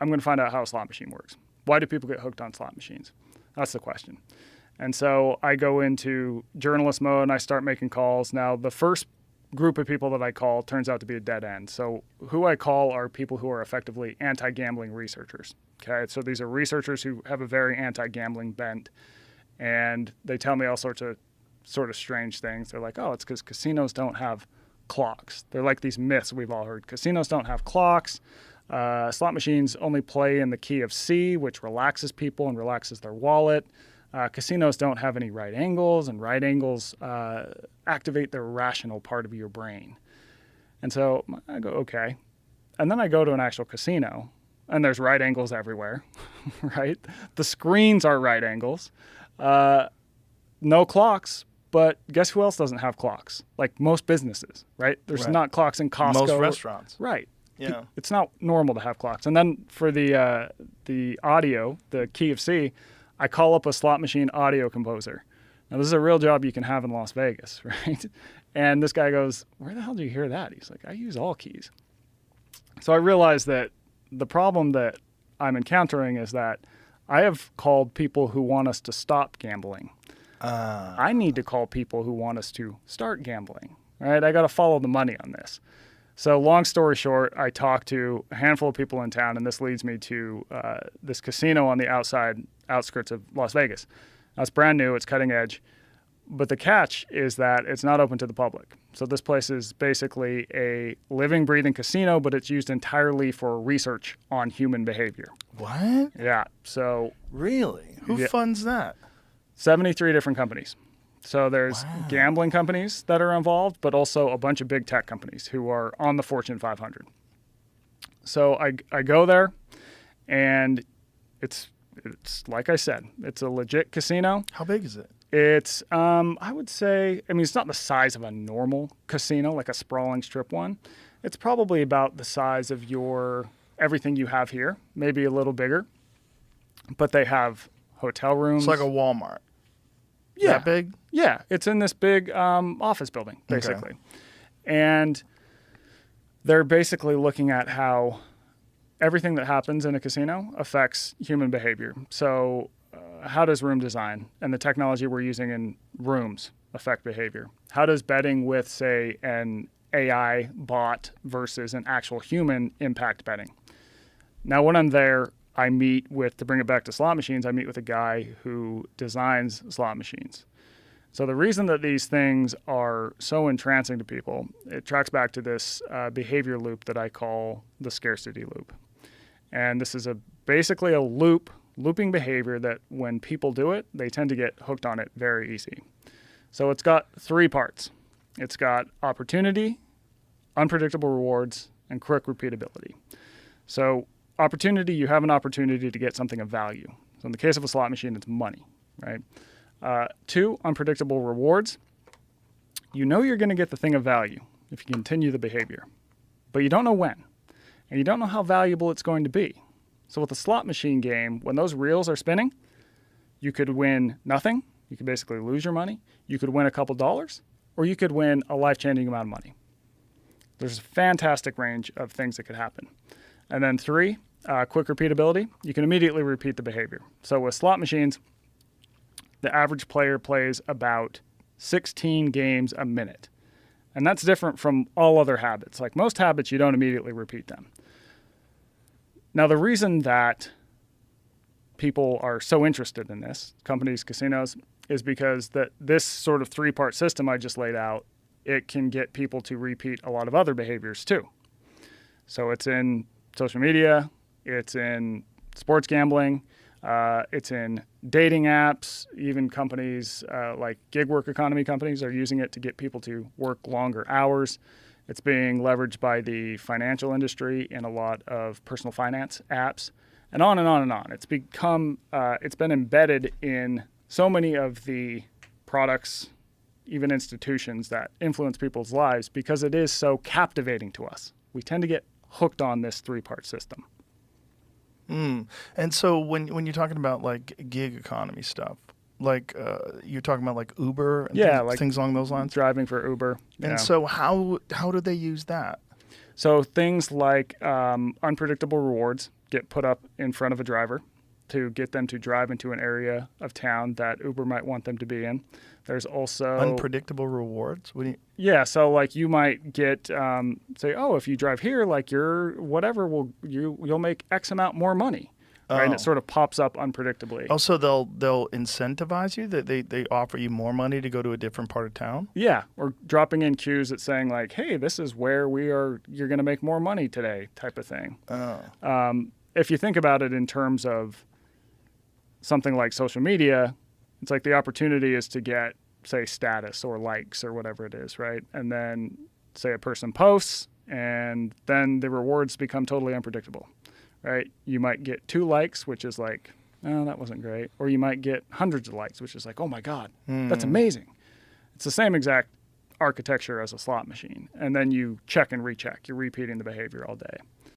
I'm going to find out how a slot machine works. Why do people get hooked on slot machines? That's the question. And so I go into journalist mode and I start making calls. Now, the first group of people that I call turns out to be a dead end. So who I call are people who are effectively anti-gambling researchers. Okay, so these are researchers who have a very anti-gambling bent, and they tell me all sorts of sort of strange things. They're like, oh, it's because casinos don't have clocks. They're like these myths we've all heard. Casinos don't have clocks. Slot machines only play in the key of C, which relaxes people and relaxes their wallet. Casinos don't have any right angles, and right angles activate the rational part of your brain. And so I go, okay. And then I go to an actual casino, and there's right angles everywhere, right? The screens are right angles. No clocks, but guess who else doesn't have clocks? Like most businesses, right? There's not clocks in Costco. Most restaurants. Right. Yeah. It's not normal to have clocks. And then for the audio, the key of C, I call up a slot machine audio composer. Now, this is a real job you can have in Las Vegas, right? And this guy goes, where the hell do you hear that? He's like, I use all keys. So I realized that the problem that I'm encountering is that I have called people who want us to stop gambling. I need to call people who want us to start gambling, right? I got to follow the money on this. So long story short, I talked to a handful of people in town, and this leads me to this casino on the outskirts of Las Vegas. Now, it's brand new, it's cutting edge, but the catch is that it's not open to the public. So this place is basically a living, breathing casino, but it's used entirely for research on human behavior. What? Yeah. So really? Who funds that? 73 different companies. So there's gambling companies that are involved, but also a bunch of big tech companies who are on the Fortune 500. So I go there, and it's like I said, it's a legit casino. How big is it? It's, I would say, I mean, it's not the size of a normal casino, like a sprawling strip one. It's probably about the size of everything you have here, maybe a little bigger. But they have hotel rooms. It's like a Walmart. Yeah. That big? Yeah. It's in this big office building, basically. Okay. And they're basically looking at how everything that happens in a casino affects human behavior. So how does room design and the technology we're using in rooms affect behavior? How does betting with, say, an AI bot versus an actual human impact betting? Now, when I'm there, I meet with, to bring it back to slot machines, I meet with a guy who designs slot machines. So the reason that these things are so entrancing to people, it tracks back to this behavior loop that I call the scarcity loop. And this is basically a looping behavior that when people do it, they tend to get hooked on it very easy. So it's got three parts. It's got opportunity, unpredictable rewards, and quick repeatability. So opportunity, you have an opportunity to get something of value. So in the case of a slot machine, it's money, right? 2, unpredictable rewards. You know you're going to get the thing of value if you continue the behavior, but you don't know when, and you don't know how valuable it's going to be. So with a slot machine game, when those reels are spinning, you could win nothing. You could basically lose your money. You could win a couple dollars, or you could win a life-changing amount of money. There's a fantastic range of things that could happen. And then 3, quick repeatability. You can immediately repeat the behavior. So with slot machines, the average player plays about 16 games a minute. And that's different from all other habits. Like most habits, you don't immediately repeat them. Now, the reason that people are so interested in this, companies, casinos, is because this sort of 3-part system I just laid out, it can get people to repeat a lot of other behaviors too. So it's in social media, it's in sports gambling, it's in dating apps, even companies like gig work economy companies are using it to get people to work longer hours. It's being leveraged by the financial industry in a lot of personal finance apps, and on and on and on. It's become, it's been embedded in so many of the products, even institutions that influence people's lives because it is so captivating to us. We tend to get hooked on this 3-part system. And so when you're talking about like gig economy stuff, like you're talking about like Uber and things along those lines? Driving for Uber. And so how do they use that? So things like unpredictable rewards get put up in front of a driver to get them to drive into an area of town that Uber might want them to be in. There's also unpredictable rewards. What do you? Yeah, so like you might get say, oh, if you drive here, like your whatever you'll make X amount more money, right? And it sort of pops up unpredictably. Oh, so they'll incentivize you, that they offer you more money to go to a different part of town? Yeah, or dropping in cues that saying like, hey, this is where you're going to make more money today, type of thing. Oh. If you think about it in terms of something like social media, it's like the opportunity is to get, say, status or likes or whatever it is, right? And then, say, a person posts, and then the rewards become totally unpredictable, right? You might get 2 likes, which is like, oh, that wasn't great. Or you might get hundreds of likes, which is like, oh my God, that's amazing. It's the same exact architecture as a slot machine. And then you check and recheck. You're repeating the behavior all day.